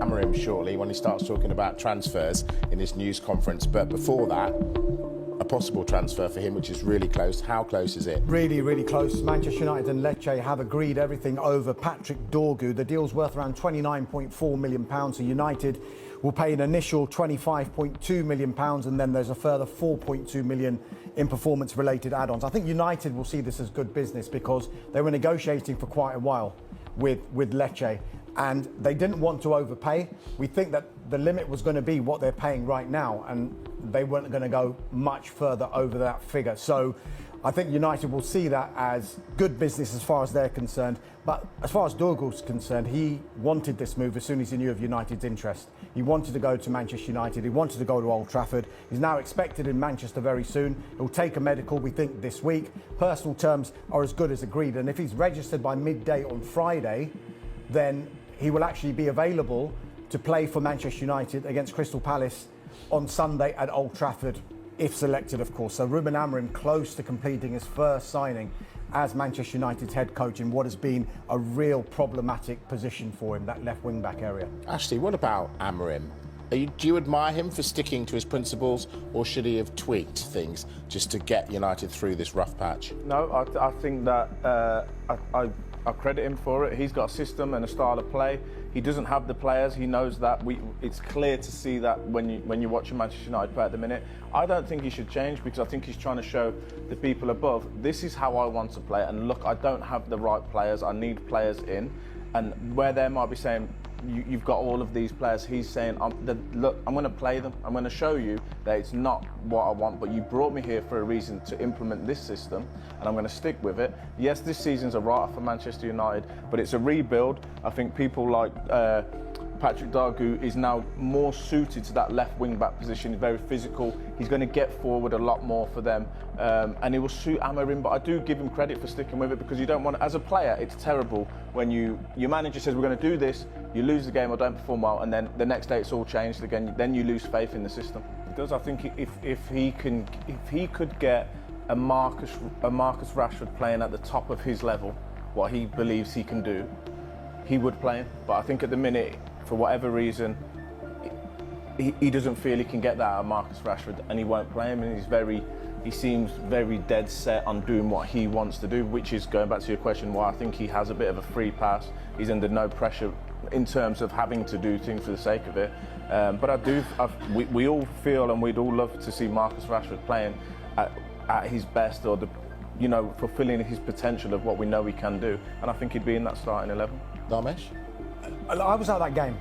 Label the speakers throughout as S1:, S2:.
S1: Amorim shortly when he starts talking about transfers in his news conference. But before that, a possible transfer for him, which is really close. How close is it?
S2: Really, really close. Manchester United and Lecce have agreed everything over Patrick Dorgu. The deal's worth around £29.4 million. So United will pay an initial £25.2 million, and then there's a further £4.2 million in performance-related add-ons. I think United will see this as good business because they were negotiating for quite a while with Lecce, and they didn't want to overpay. We think that the limit was going to be what they're paying right now, and they weren't going to go much further over that figure. So I think United will see that as good business as far as they're concerned. But as far as Dorgu's concerned, he wanted this move as soon as he knew of United's interest. He wanted to go to Manchester United. He wanted to go to Old Trafford. He's now expected in Manchester very soon. He'll take a medical, we think, this week. Personal terms are as good as agreed. And if he's registered by midday on Friday, then he will actually be available to play for Manchester United against Crystal Palace on Sunday at Old Trafford, if selected, of course. So Ruben Amorim close to completing his first signing as Manchester United's head coach in what has been a real problematic position for him, that left wing-back area.
S1: Ashley, what about Amorim? Do you admire him for sticking to his principles, or should he have tweaked things just to get United through this rough patch?
S3: No, I think that I credit him for it. He's got a system and a style of play. He doesn't have the players. He knows that. It's clear to see that when you're watching Manchester United play at the minute. I don't think he should change because I think he's trying to show the people above, this is how I want to play. And look, I don't have the right players. I need players in. And where they might be saying, you've got all of these players, he's saying, look, I'm going to play them. I'm going to show you that it's not what I want, but you brought me here for a reason to implement this system, and I'm going to stick with it. Yes, this season's a write-off for Manchester United, but it's a rebuild. I think people like Patrick Dorgu is now more suited to that left wing-back position. He's very physical. He's going to get forward a lot more for them, and it will suit Amorim. But I do give him credit for sticking with it because you don't want, as a player, it's terrible when your manager says we're going to do this, you lose the game or don't perform well, and then the next day it's all changed again. Then you lose faith in the system. It does. I think if he could get a Marcus Rashford playing at the top of his level, what he believes he can do, he would play him. But I think at the minute, for whatever reason, he doesn't feel he can get that out of Marcus Rashford, and he won't play him. And he seems very dead set on doing what he wants to do, which is, going back to your question, why I think he has a bit of a free pass. He's under no pressure in terms of having to do things for the sake of it. But we all feel, and we'd all love to see Marcus Rashford playing at his best, or fulfilling his potential of what we know he can do. And I think he'd be in that starting 11.
S1: Dharmesh?
S2: I was at that game,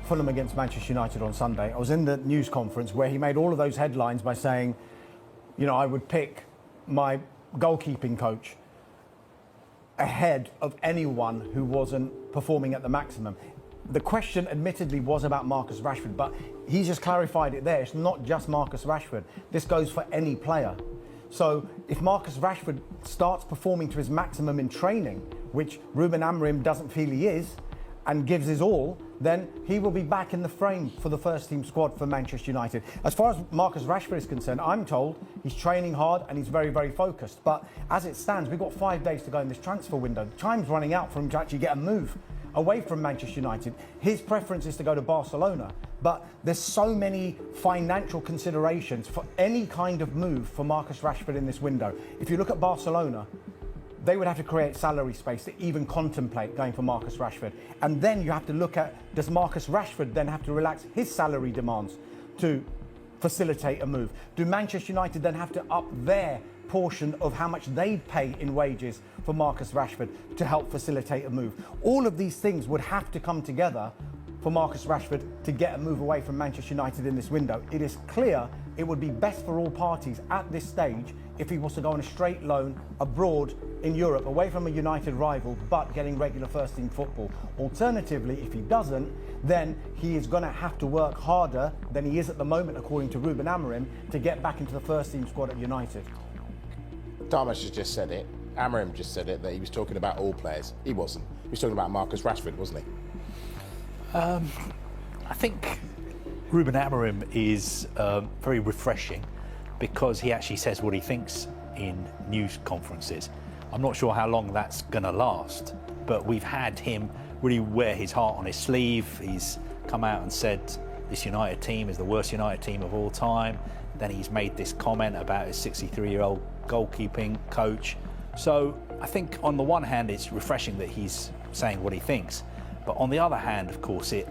S2: Fulham against Manchester United on Sunday. I was in the news conference where he made all of those headlines by saying, I would pick my goalkeeping coach ahead of anyone who wasn't performing at the maximum. The question admittedly was about Marcus Rashford, but he's just clarified it there. It's not just Marcus Rashford. This goes for any player. So if Marcus Rashford starts performing to his maximum in training, which Ruben Amorim doesn't feel he is, and gives his all, then he will be back in the frame for the first team squad for Manchester United. As far as Marcus Rashford is concerned, I'm told he's training hard and he's very, very focused. But as it stands, we've got 5 days to go in this transfer window. Time's running out for him to actually get a move away from Manchester United. His preference is to go to Barcelona, but there's so many financial considerations for any kind of move for Marcus Rashford in this window. If you look at Barcelona, they would have to create salary space to even contemplate going for Marcus Rashford. And then you have to look at, does Marcus Rashford then have to relax his salary demands to facilitate a move? Do Manchester United then have to up their portion of how much they'd pay in wages for Marcus Rashford to help facilitate a move? All of these things would have to come together for Marcus Rashford to get a move away from Manchester United in this window. It is clear it would be best for all parties at this stage if he was to go on a straight loan abroad in Europe, away from a United rival, but getting regular first-team football. Alternatively, if he doesn't, then he is going to have to work harder than he is at the moment, according to Ruben Amorim, to get back into the first-team squad at United.
S1: Dharmesh has just said it. Amorim just said it, that he was talking about all players. He wasn't. He was talking about Marcus Rashford, wasn't he?
S4: I think Ruben Amorim is very refreshing because he actually says what he thinks in news conferences. I'm not sure how long that's going to last, but we've had him really wear his heart on his sleeve. He's come out and said this United team is the worst United team of all time. Then he's made this comment about his 63-year-old goalkeeping coach. So I think on the one hand, it's refreshing that he's saying what he thinks. But on the other hand, of course, it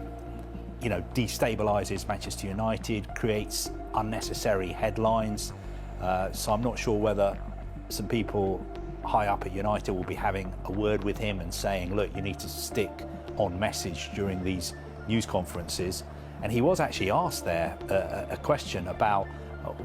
S4: destabilises Manchester United, creates unnecessary headlines. So I'm not sure whether some people high up at United will be having a word with him and saying, look, you need to stick on message during these news conferences. And he was actually asked there a question about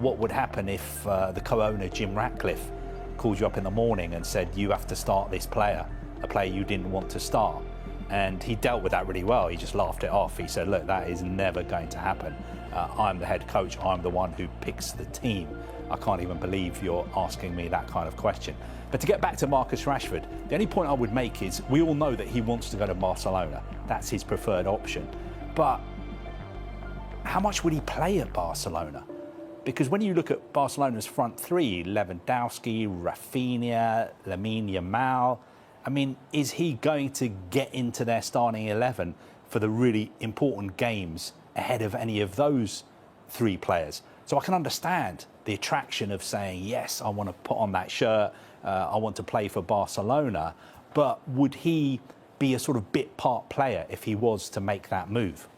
S4: what would happen if the co-owner, Jim Ratcliffe, called you up in the morning and said, you have to start this player, a player you didn't want to start. And he dealt with that really well. He just laughed it off. He said, look, that is never going to happen. I'm the head coach. I'm the one who picks the team. I can't even believe you're asking me that kind of question. But to get back to Marcus Rashford, the only point I would make is we all know that he wants to go to Barcelona. That's his preferred option. But how much would he play at Barcelona? Because when you look at Barcelona's front three, Lewandowski, Rafinha, Lamine Yamal, I mean, is he going to get into their starting 11 for the really important games ahead of any of those three players? So I can understand the attraction of saying, yes, I want to put on that shirt, I want to play for Barcelona, but would he be a sort of bit part player if he was to make that move?